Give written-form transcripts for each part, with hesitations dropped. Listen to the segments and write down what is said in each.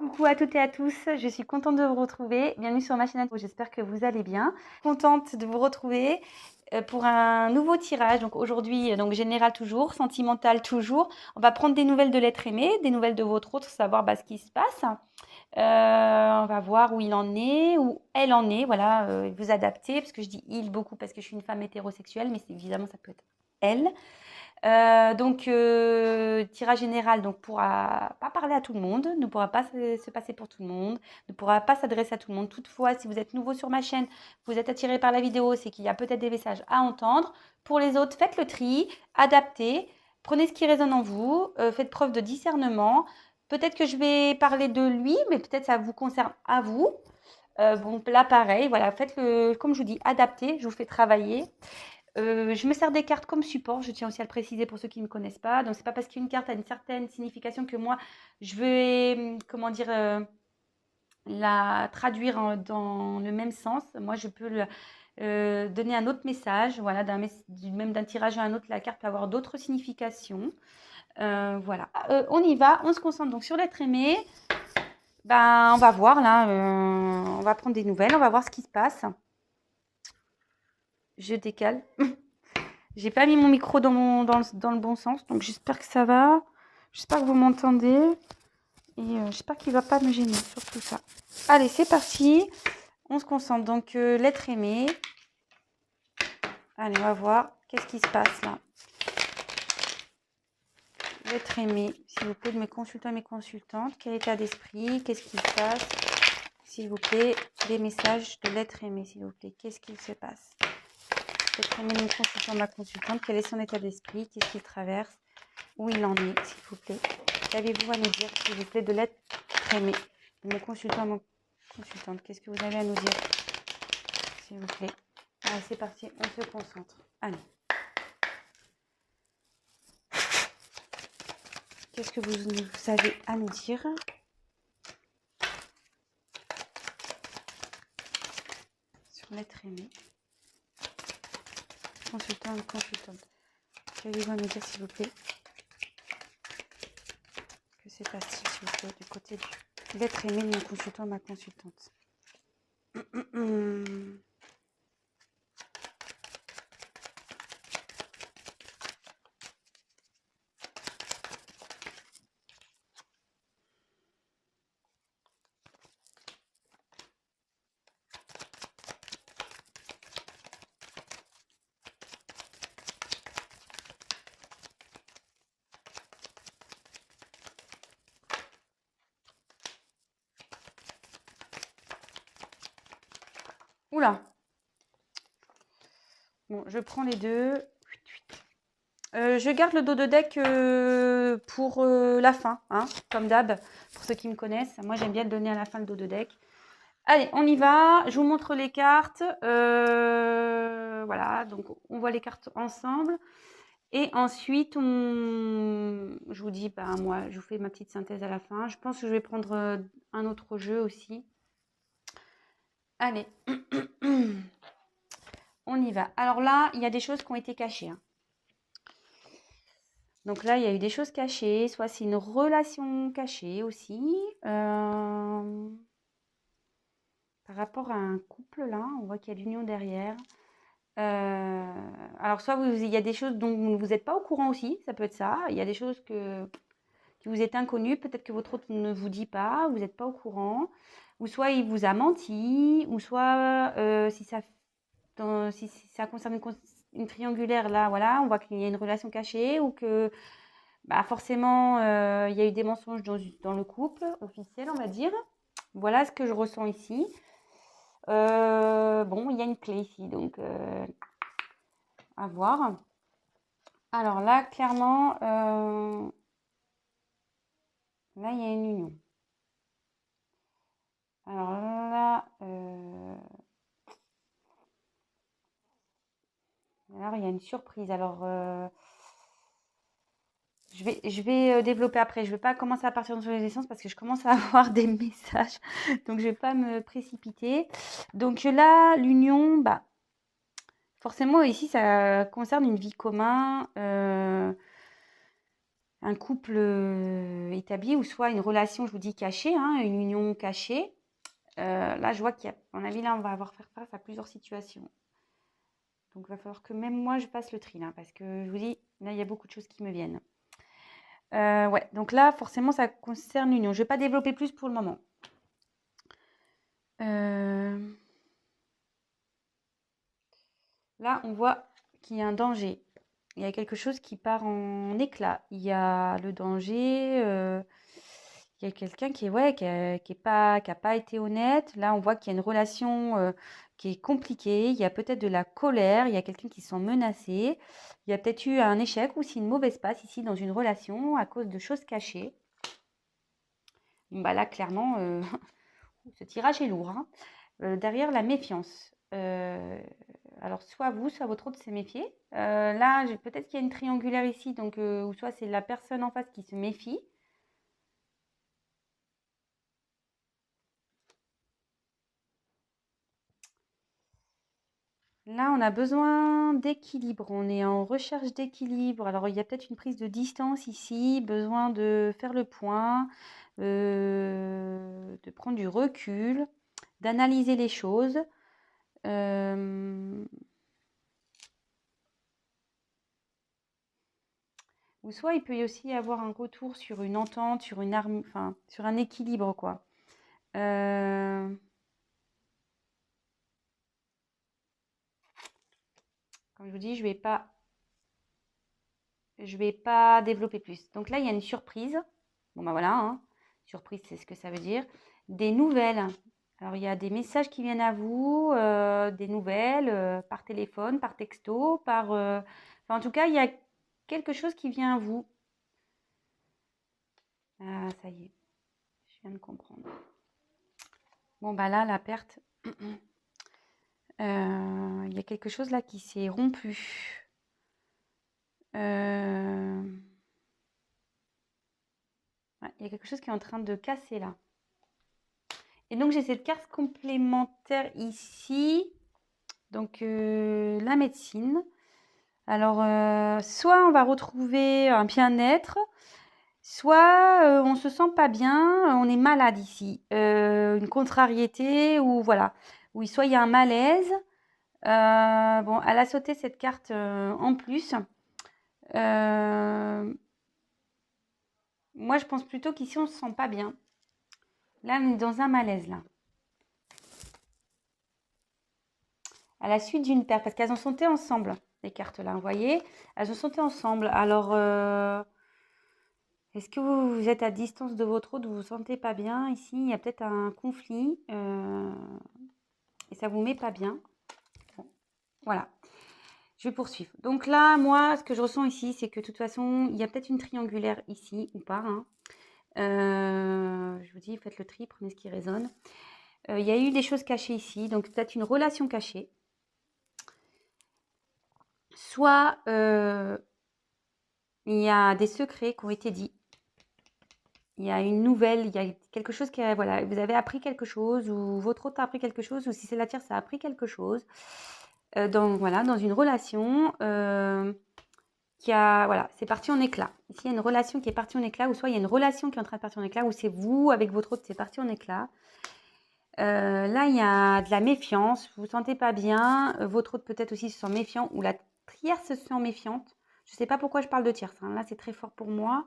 Coucou à toutes et à tous, je suis contente de vous retrouver. Bienvenue sur ma chaîne, j'espère que vous allez bien. Contente de vous retrouver pour un nouveau tirage. Donc aujourd'hui, donc général toujours, sentimental toujours. On va prendre des nouvelles de l'être aimé, des nouvelles de votre autre, savoir ce qui se passe. On va voir où il en est, où elle en est. Voilà, vous adapter, parce que je dis il beaucoup parce que je suis une femme hétérosexuelle, mais évidemment ça peut être elle. Tirage général donc pourra pas parler à tout le monde, ne pourra pas se passer pour tout le monde, ne pourra pas s'adresser à tout le monde. Toutefois, si vous êtes nouveau sur ma chaîne, vous êtes attiré par la vidéo, c'est qu'il y a peut-être des messages à entendre. Pour les autres, faites le tri, adaptez, prenez ce qui résonne en vous, faites preuve de discernement. Peut-être que je vais parler de lui, mais peut-être ça vous concerne à vous. Bon, là, pareil, voilà, faites-le, comme je vous dis, adaptez, je vous fais travailler. Je me sers des cartes comme support, je tiens aussi à le préciser pour ceux qui ne me connaissent pas. Donc, c'est pas parce qu'une carte a une certaine signification que moi, je vais, comment dire, la traduire dans le même sens. Moi, je peux donner un autre message. Voilà, même d'un tirage à un autre, la carte peut avoir d'autres significations. Voilà, on y va, on se concentre donc sur l'être aimé. Ben, on va voir là, on va prendre des nouvelles, on va voir ce qui se passe. Je décale. J'ai pas mis mon micro dans le bon sens, donc j'espère que ça va. J'espère que vous m'entendez. Et j'espère qu'il va pas me gêner sur tout ça. Allez, c'est parti. On se concentre. Donc, l'être aimé. Allez, on va voir. Qu'est-ce qui se passe là? L'être aimé. S'il vous plaît, de mes consultants et mes consultantes. Quel état d'esprit? Qu'est-ce qui se passe? S'il vous plaît, des messages de l'être aimé, s'il vous plaît. Qu'est-ce qu'il se passe? L'être aimé de mon consultant, ma consultante. Quel est son état d'esprit? Qu'est-ce qu'il traverse? Où il en est, s'il vous plaît. Qu'avez-vous à nous dire, s'il vous plaît, de l'être aimé de mon consultant, mon consultante? Qu'est-ce que vous avez à nous dire, s'il vous plaît? Allez, c'est parti, on se concentre. Allez. Qu'est-ce que vous avez à nous dire? Sur l'être aimé. Consultant et consultante. Qu'avez-vous à nous dire, s'il vous plaît? Que c'est passé, s'il vous plaît, du côté de l'être aimé de mon consultant, ma consultante. Oula. Bon, je prends les deux. Je garde le dos de deck pour la fin, hein, comme d'hab, pour ceux qui me connaissent. Moi, j'aime bien le donner à la fin, le dos de deck. Allez, on y va. Je vous montre les cartes. Voilà, donc on voit les cartes ensemble. Et ensuite, je vous dis, moi, je vous fais ma petite synthèse à la fin. Je pense que je vais prendre un autre jeu aussi. Allez, on y va. Alors là, il y a des choses qui ont été cachées, hein. Donc là, il y a eu des choses cachées, soit c'est une relation cachée aussi. Par rapport à un couple, là, on voit qu'il y a l'union derrière. Alors soit il y a des choses dont vous n'êtes pas au courant aussi, ça peut être ça. Il y a des choses qui vous est inconnues, peut-être que votre autre ne vous dit pas, vous n'êtes pas au courant. Ou soit il vous a menti, ou soit si ça concerne une triangulaire, là, voilà, on voit qu'il y a une relation cachée ou que forcément, il y a eu des mensonges dans le couple officiel, on va dire. Voilà ce que je ressens ici. Bon, il y a une clé ici, donc à voir. Alors là, clairement, là, il y a une union. Alors là, il y a une surprise. Alors, je vais développer après. Je ne vais pas commencer à partir sur les essences parce que je commence à avoir des messages. Donc, je ne vais pas me précipiter. Donc là, l'union, forcément, ici, ça concerne une vie commune. un couple établi ou soit une relation, je vous dis, cachée, hein, une union cachée. Là, je vois qu'il y a, à mon avis, là, on va avoir faire face à plusieurs situations. Donc, il va falloir que même moi, je fasse le tri, là, parce que je vous dis, là, il y a beaucoup de choses qui me viennent. Ouais, donc là, forcément, ça concerne l'union. Je ne vais pas développer plus pour le moment. Là, on voit qu'il y a un danger. Il y a quelque chose qui part en éclat. Il y a le danger. Il y a quelqu'un qui a pas été honnête. Là, on voit qu'il y a une relation qui est compliquée. Il y a peut-être de la colère. Il y a quelqu'un qui se sent menacé. Il y a peut-être eu un échec ou si une mauvaise passe ici dans une relation à cause de choses cachées. Bah là, clairement, ce tirage est lourd, hein. Derrière, la méfiance. Alors, soit vous, soit votre autre s'est méfié. Là, peut-être qu'il y a une triangulaire ici, donc, ou soit c'est la personne en face qui se méfie. Là, on a besoin d'équilibre. On est en recherche d'équilibre. Alors, il y a peut-être une prise de distance ici, besoin de faire le point, de prendre du recul, d'analyser les choses. Ou soit il peut y aussi y avoir un retour sur une entente, sur une enfin, sur un équilibre, quoi. Comme je vous dis, je vais pas développer plus. Donc là, il y a une surprise. Bon, bah voilà, hein. Surprise, c'est ce que ça veut dire. Des nouvelles. Alors, il y a des messages qui viennent à vous, des nouvelles, par téléphone, par texto, enfin, en tout cas, il y a quelque chose qui vient à vous. Ah, ça y est, je viens de comprendre. Bon, bah là, la perte. Il y a quelque chose là qui s'est rompu. Ouais, il y a quelque chose qui est en train de casser là. Et donc j'ai cette carte complémentaire ici. Donc la médecine. Alors soit on va retrouver un bien-être, soit on se sent pas bien, on est malade ici. Une contrariété ou voilà. Oui, soit il y a un malaise. Bon, elle a sauté cette carte en plus. Moi, je pense plutôt qu'ici, on ne se sent pas bien. Là, on est dans un malaise, là. À la suite d'une perte, parce qu'elles ont sauté ensemble, les cartes-là, vous voyez. Elles ont sauté ensemble. Alors, est-ce que vous êtes à distance de votre autre, vous ne vous sentez pas bien? Ici, il y a peut-être un conflit et ça ne vous met pas bien. Bon, voilà. Je vais poursuivre. Donc là, moi, ce que je ressens ici, c'est que de toute façon, il y a peut-être une triangulaire ici ou pas, hein. Je vous dis, faites le tri, prenez ce qui résonne. Il y a eu des choses cachées ici, donc peut-être une relation cachée. Soit il y a des secrets qui ont été dits. Il y a une nouvelle, il y a quelque chose qui voilà, vous avez appris quelque chose ou votre autre a appris quelque chose ou si c'est la tierce, ça a appris quelque chose. Voilà, dans une relation qui a, voilà, c'est parti en éclat. Ici, il y a une relation qui est partie en éclat ou soit il y a une relation qui est en train de partir en éclat ou c'est vous avec votre autre, c'est parti en éclat. Là, il y a de la méfiance, vous ne vous sentez pas bien, votre autre peut-être aussi se sent méfiant ou la tierce se sent méfiante. Je ne sais pas pourquoi je parle de tierce, hein. Là, c'est très fort pour moi.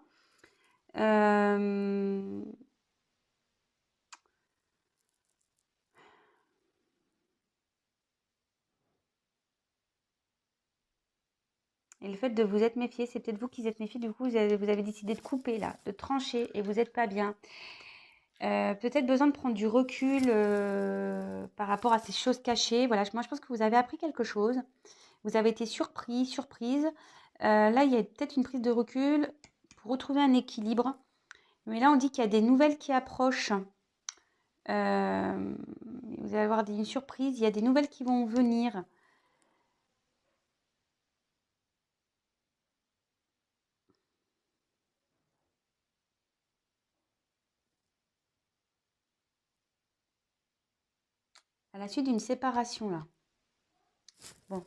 Et le fait de vous être méfié, c'est peut-être vous qui êtes méfié, du coup, vous avez décidé de couper là, de trancher et vous n'êtes pas bien. Peut-être besoin de prendre du recul par rapport à ces choses cachées. Voilà, moi, je pense que vous avez appris quelque chose. Vous avez été surpris, surprise. Là, il y a peut-être une prise de recul pour retrouver un équilibre. Mais là, on dit qu'il y a des nouvelles qui approchent. Vous allez avoir une surprise. Il y a des nouvelles qui vont venir. À la suite d'une séparation, là. Bon,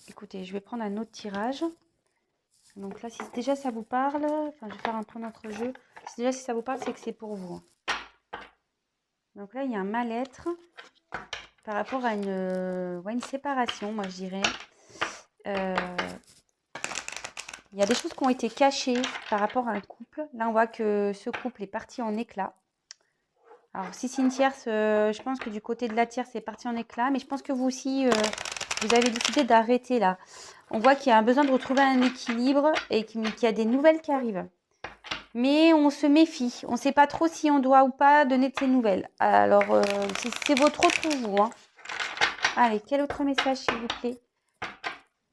écoutez, je vais prendre un autre tirage. Donc là, si déjà ça vous parle, enfin, je vais faire un peu notre jeu. Si ça vous parle, c'est que c'est pour vous. Donc là, il y a un mal-être par rapport à une séparation, moi je dirais. Il y a des choses qui ont été cachées par rapport à un couple. Là, on voit que ce couple est parti en éclats. Alors, si c'est une tierce, je pense que du côté de la tierce, c'est parti en éclats. Mais je pense que vous aussi, vous avez décidé d'arrêter là. On voit qu'il y a un besoin de retrouver un équilibre et qu'il y a des nouvelles qui arrivent. Mais on se méfie. On ne sait pas trop si on doit ou pas donner de ces nouvelles. Alors, c'est votre rôle pour vous. Hein. Allez, quel autre message, s'il vous plaît,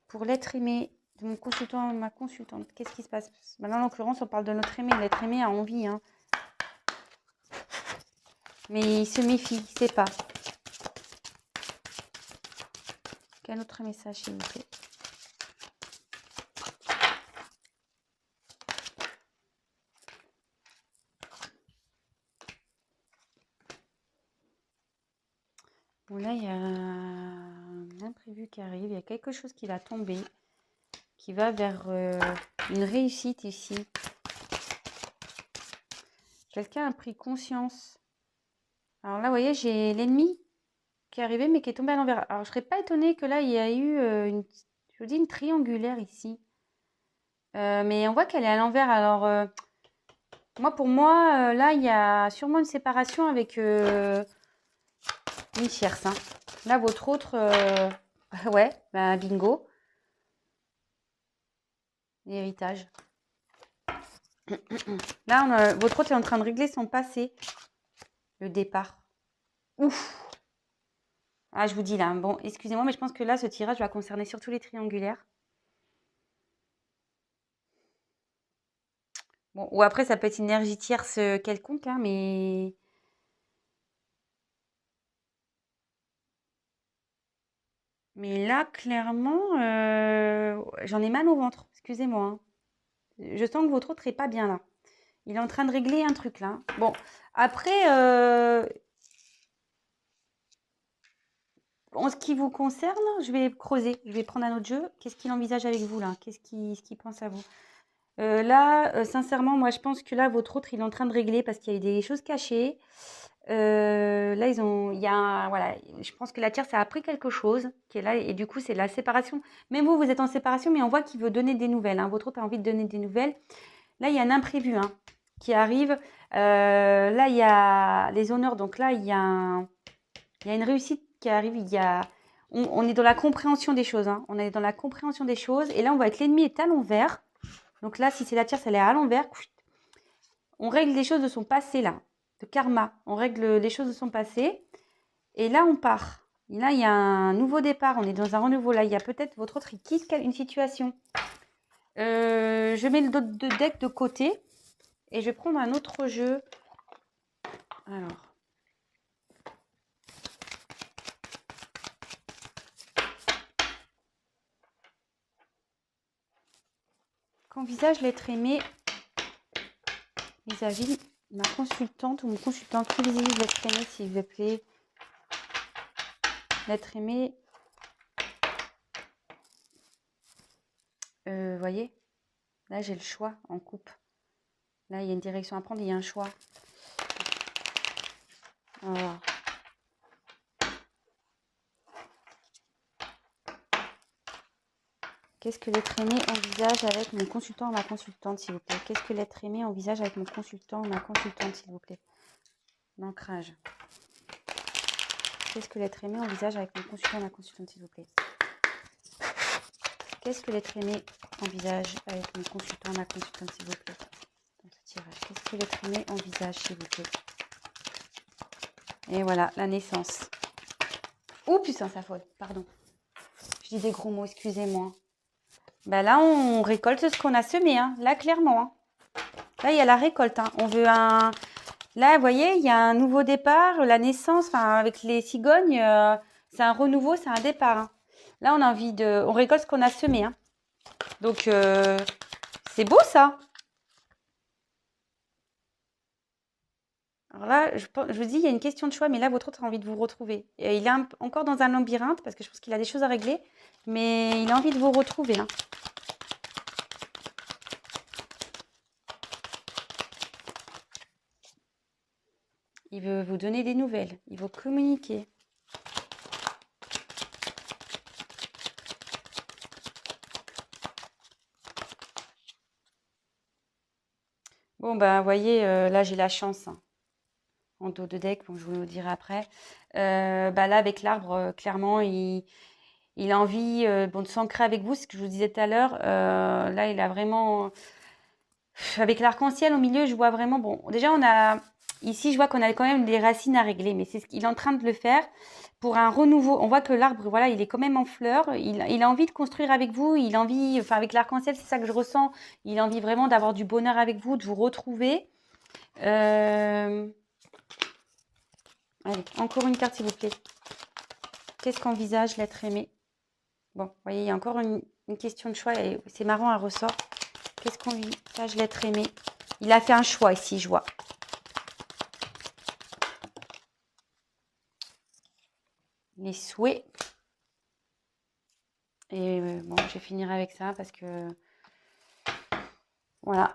pour l'être aimé de mon consultant, ma consultante. Qu'est-ce qui se passe? Maintenant, en l'occurrence, on parle de notre aimé. L'être aimé a envie. Hein. Mais il se méfie, il ne sait pas. Quel autre message, s'il vous plaît? Bon, là, il y a un imprévu qui arrive. Il y a quelque chose qui va tomber, qui va vers une réussite ici. Quelqu'un a pris conscience. Alors là, vous voyez, j'ai l'ennemi qui est arrivé, mais qui est tombé à l'envers. Alors, je ne serais pas étonnée que là, il y a eu je vous dis, une triangulaire ici. Mais on voit qu'elle est à l'envers. Alors, pour moi, là, il y a sûrement une séparation avec une tierce. Hein. Là, votre autre, ouais, bah, bingo. L'héritage. Là, votre autre est en train de régler son passé. Le départ. Ouf. Ah, je vous dis là, bon, excusez-moi, mais je pense que là, ce tirage va concerner surtout les triangulaires. Bon, ou après, ça peut être une énergie tierce quelconque, hein, mais... Mais là, clairement, j'en ai mal au ventre. Excusez-moi. Hein. Je sens que votre autre n'est pas bien là. Il est en train de régler un truc là. Bon, après, en ce qui vous concerne, je vais creuser. Je vais prendre un autre jeu. Qu'est-ce qu'il envisage avec vous là? Qu'est-ce qu'il pense à vous? Là, sincèrement, moi, je pense que là, votre autre, il est en train de régler parce qu'il y a eu des choses cachées. Là, voilà, je pense que la tierce a appris quelque chose qui est là et du coup, c'est la séparation. Même vous, vous êtes en séparation, mais on voit qu'il veut donner des nouvelles. Hein. Votre autre a envie de donner des nouvelles. Là, il y a un imprévu hein, qui arrive. Là, il y a les honneurs. Donc là, il y a une réussite qui arrive. On est dans la compréhension des choses. Hein. On est dans la compréhension des choses. Et là, on voit que l'ennemi est à l'envers. Donc là, si c'est la tierce, elle est à l'envers. On règle les choses de son passé, là. De karma. On règle les choses de son passé. Et là, on part. Et là, il y a un nouveau départ. On est dans un renouveau. Là, il y a peut-être votre autre qui quitte une situation. Je mets le deck de côté. Et je vais prendre un autre jeu. Alors. Qu'envisage l'être aimé vis-à-vis ma consultante ou mon consultant? Qui visite l'être aimé, s'il vous plaît? L'être aimé. Voyez, là, j'ai le choix en coupe. Là, il y a une direction à prendre, il y a un choix. Voilà. Qu'est-ce que l'être aimé envisage avec mon consultant ou ma consultante, s'il vous plaît? Qu'est-ce que l'être aimé envisage avec mon consultant ou ma consultante, s'il vous plaît? L'ancrage. Qu'est-ce que l'être aimé envisage avec mon consultant ou ma consultante, s'il vous plaît? Qu'est-ce que l'être aimé envisage avec mon consultant ou ma consultante, s'il vous plaît? Dans ce tirage. Qu'est-ce que l'être aimé envisage, s'il vous plaît? Et voilà, la naissance. Oh putain, ça faute, pardon. Je dis des gros mots, excusez-moi. Ben là, on récolte ce qu'on a semé, hein. Là, clairement. Hein. Là, il y a la récolte. Hein. On veut un... Là, vous voyez, il y a un nouveau départ, la naissance, enfin, avec les cigognes, c'est un renouveau, c'est un départ. Hein. Là, on a envie de... On récolte ce qu'on a semé. Hein. Donc, c'est beau, ça. Alors là, je vous dis, il y a une question de choix, mais là, votre autre a envie de vous retrouver. Et il est encore dans un labyrinthe, parce que je pense qu'il a des choses à régler, mais il a envie de vous retrouver. Hein. Il veut vous donner des nouvelles. Il veut communiquer. Bon, bah, vous voyez, là, j'ai la chance, hein, en dos de deck. Bon, je vous le dirai après. Bah, là, avec l'arbre, clairement, il a envie bon, de s'ancrer avec vous, ce que je vous disais tout à l'heure. Là, il a vraiment... Avec l'arc-en-ciel au milieu, je vois vraiment... Bon, déjà, on a... Ici, je vois qu'on a quand même des racines à régler, mais c'est ce qu'il est en train de le faire pour un renouveau. On voit que l'arbre, voilà, il est quand même en fleurs. Il a envie de construire avec vous. Il a envie... Enfin, avec l'arc-en-ciel, c'est ça que je ressens. Il a envie vraiment d'avoir du bonheur avec vous, de vous retrouver. Allez, encore une carte, s'il vous plaît. Qu'est-ce qu'envisage l'être aimé? Bon, vous voyez, il y a encore une question de choix et c'est marrant, elle ressort. Qu'est-ce qu'envisage l'être aimé? Il a fait un choix ici, je vois. Les souhaits. Et bon, je vais finir avec ça parce que... Voilà,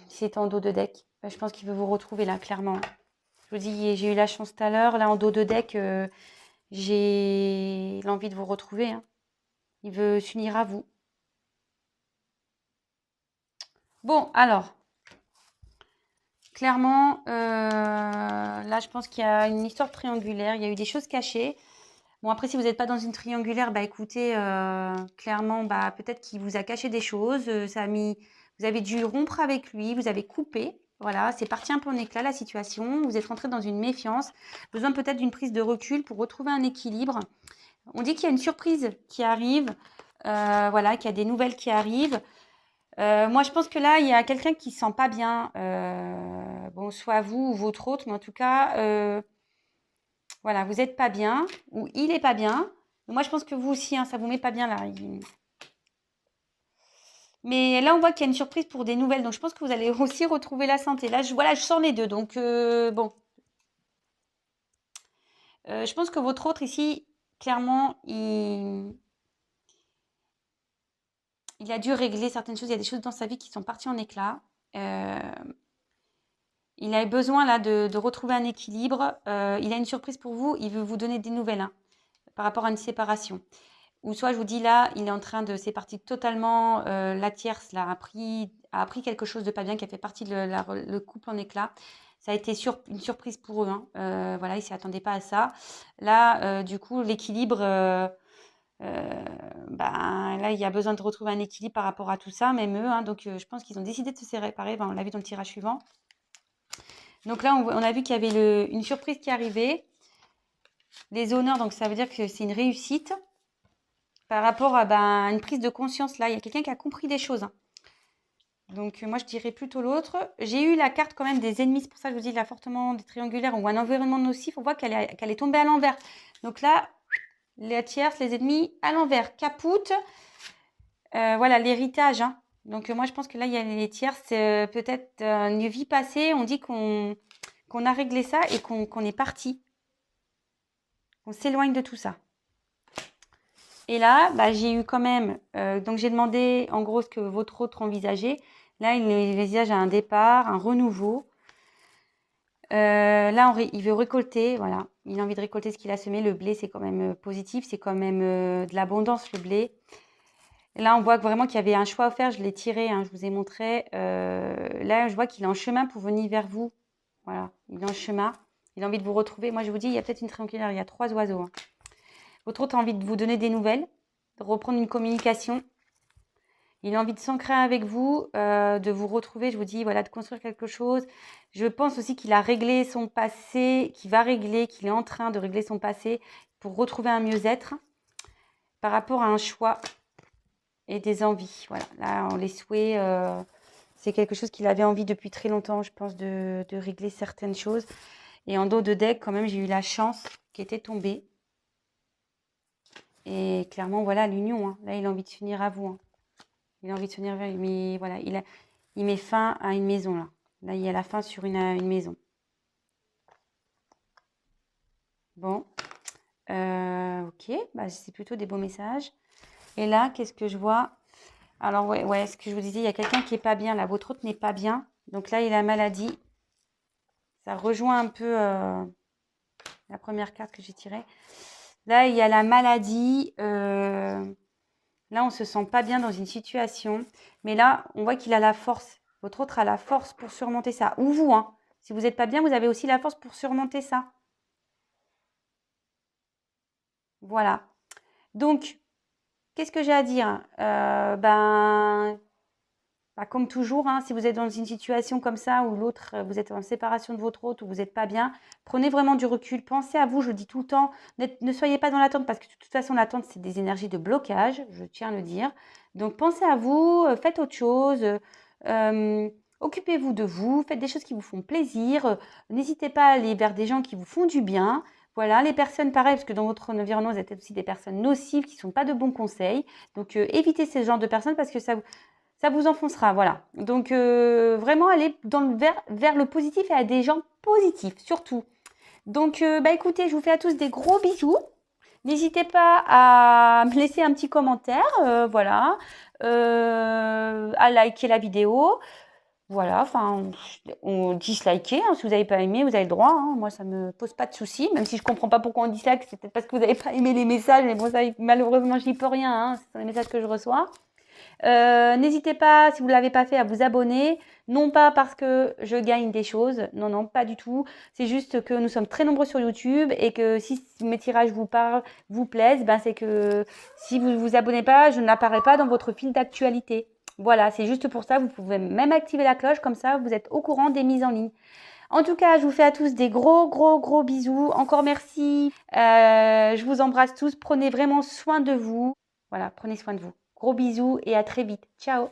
c'est en dos de deck. Je pense qu'il veut vous retrouver là, clairement. Je vous dis, j'ai eu la chance tout à l'heure. Là, en dos de deck, j'ai l'envie de vous retrouver. Hein. Il veut s'unir à vous. Bon, alors... Clairement, là, je pense qu'il y a une histoire triangulaire. Il y a eu des choses cachées. Bon, après, si vous n'êtes pas dans une triangulaire, bah écoutez, clairement, bah peut-être qu'il vous a caché des choses. Vous avez dû rompre avec lui, vous avez coupé. Voilà, c'est parti un peu en éclat la situation. Vous êtes rentré dans une méfiance. Besoin peut-être d'une prise de recul pour retrouver un équilibre. On dit qu'il y a une surprise qui arrive. Voilà, qu'il y a des nouvelles qui arrivent. Moi, je pense que là, il y a quelqu'un qui ne se sent pas bien. Bon, soit vous ou votre autre, mais en tout cas, voilà, vous n'êtes pas bien ou il n'est pas bien. Moi, je pense que vous aussi, hein, ça ne vous met pas bien là. Mais là, on voit qu'il y a une surprise pour des nouvelles. Donc, je pense que vous allez aussi retrouver la santé. Là, voilà, je sens les deux. Donc, bon. Je pense que votre autre ici, clairement, il a dû régler certaines choses. Il y a des choses dans sa vie qui sont parties en éclats. Il a besoin là de retrouver un équilibre. Il a une surprise pour vous. Il veut vous donner des nouvelles hein, par rapport à une séparation. Ou soit je vous dis là, il est en train de... C'est parti totalement... la tierce là, a appris quelque chose de pas bien qui a fait partie de le couple en éclat. Ça a été une surprise pour eux. Hein. Voilà, ils ne s'y attendaient pas à ça. Là, du coup, l'équilibre... ben, là, il y a besoin de retrouver un équilibre par rapport à tout ça, même eux. Hein. Donc, je pense qu'ils ont décidé de se séparer. Ben, on l'a vu dans le tirage suivant. Donc là, on a vu qu'il y avait une surprise qui arrivait. Les honneurs, donc ça veut dire que c'est une réussite. Par rapport à une prise de conscience, là, il y a quelqu'un qui a compris des choses. Hein. Donc moi, je dirais plutôt l'autre. J'ai eu la carte quand même des ennemis. C'est pour ça que je vous dis là, fortement des triangulaires ou un environnement nocif. On voit qu'elle est tombée à l'envers. Donc là, les tierces, les ennemis à l'envers. Capoute. Voilà, l'héritage. Hein. Donc moi, je pense que là, il y a les tierces. Peut-être une vie passée. On dit qu'on a réglé ça et qu'on est parti. On s'éloigne de tout ça. Et là, bah, j'ai eu quand même... donc, j'ai demandé en gros ce que votre autre envisageait. Là, il envisage un départ, un renouveau. Là, il veut récolter. Voilà. Il a envie de récolter ce qu'il a semé. Le blé, c'est quand même positif. C'est quand même de l'abondance, le blé. Et là, on voit vraiment qu'il y avait un choix à faire. Je l'ai tiré, hein, je vous ai montré. Là, je vois qu'il est en chemin pour venir vers vous. Voilà. Il est en chemin. Il a envie de vous retrouver. Moi, je vous dis, il y a peut-être une triangulaire. Il y a 3 oiseaux. Hein. Votre autre a envie de vous donner des nouvelles, de reprendre une communication. Il a envie de s'ancrer avec vous, de vous retrouver, je vous dis, voilà, de construire quelque chose. Je pense aussi qu'il a réglé son passé, qu'il est en train de régler son passé pour retrouver un mieux-être par rapport à un choix et des envies. Voilà, là, on les souhaite. C'est quelque chose qu'il avait envie depuis très longtemps, je pense, de régler certaines choses. Et en dos de deck, quand même, j'ai eu la chance qui était tombée. Et clairement, voilà, l'union. Hein. Là, il a envie de s'unir à vous. Hein. Il a envie de s'unir vers lui. Mais voilà, il met fin à une maison, là. Là, il y a la fin sur une maison. Bon. Ok. Bah, c'est plutôt des beaux messages. Et là, qu'est-ce que je vois? Alors, ouais, ce que je vous disais, il y a quelqu'un qui n'est pas bien, là. Votre autre n'est pas bien. Donc là, il a maladie. Ça rejoint un peu la première carte que j'ai tirée. Là, il y a la maladie. Là, on ne se sent pas bien dans une situation. Mais là, on voit qu'il a la force. Votre autre a la force pour surmonter ça. Ou vous, hein. Si vous n'êtes pas bien, vous avez aussi la force pour surmonter ça. Voilà. Donc, qu'est-ce que j'ai à dire? Comme toujours, hein, si vous êtes dans une situation comme ça où l'autre, vous êtes en séparation de votre autre ou vous n'êtes pas bien, prenez vraiment du recul. Pensez à vous, je le dis tout le temps. Ne soyez pas dans l'attente parce que de toute façon, l'attente, c'est des énergies de blocage, je tiens à le dire. Donc, pensez à vous, faites autre chose. Occupez-vous de vous, faites des choses qui vous font plaisir. N'hésitez pas à aller vers des gens qui vous font du bien. Voilà, les personnes, pareil, parce que dans votre environnement, vous êtes aussi des personnes nocives qui ne sont pas de bons conseils. Donc, évitez ce genre de personnes parce que ça vous enfoncera, voilà. Donc, vraiment aller vers le positif et à des gens positifs, surtout. Donc, écoutez, je vous fais à tous des gros bisous. N'hésitez pas à me laisser un petit commentaire, voilà, à liker la vidéo. Voilà, enfin, on disliker, hein, si vous n'avez pas aimé, vous avez le droit. Hein. Moi, ça ne me pose pas de soucis, même si je ne comprends pas pourquoi on dislike, c'est peut-être parce que vous n'avez pas aimé les messages, mais bon, ça, malheureusement, je n'y peux rien, hein, ce sont les messages que je reçois. N'hésitez pas, si vous ne l'avez pas fait, à vous abonner. Non pas parce que je gagne des choses, non, non, pas du tout. C'est juste que nous sommes très nombreux sur YouTube et que si mes tirages vous parlent, vous plaisent, c'est que si vous ne vous abonnez pas, je n'apparais pas dans votre fil d'actualité. Voilà, c'est juste pour ça. Vous pouvez même activer la cloche, comme ça vous êtes au courant des mises en ligne. En tout cas, je vous fais à tous des gros, gros, gros bisous. Encore merci. Je vous embrasse tous. Prenez vraiment soin de vous. Voilà, prenez soin de vous. Gros bisous et à très vite. Ciao.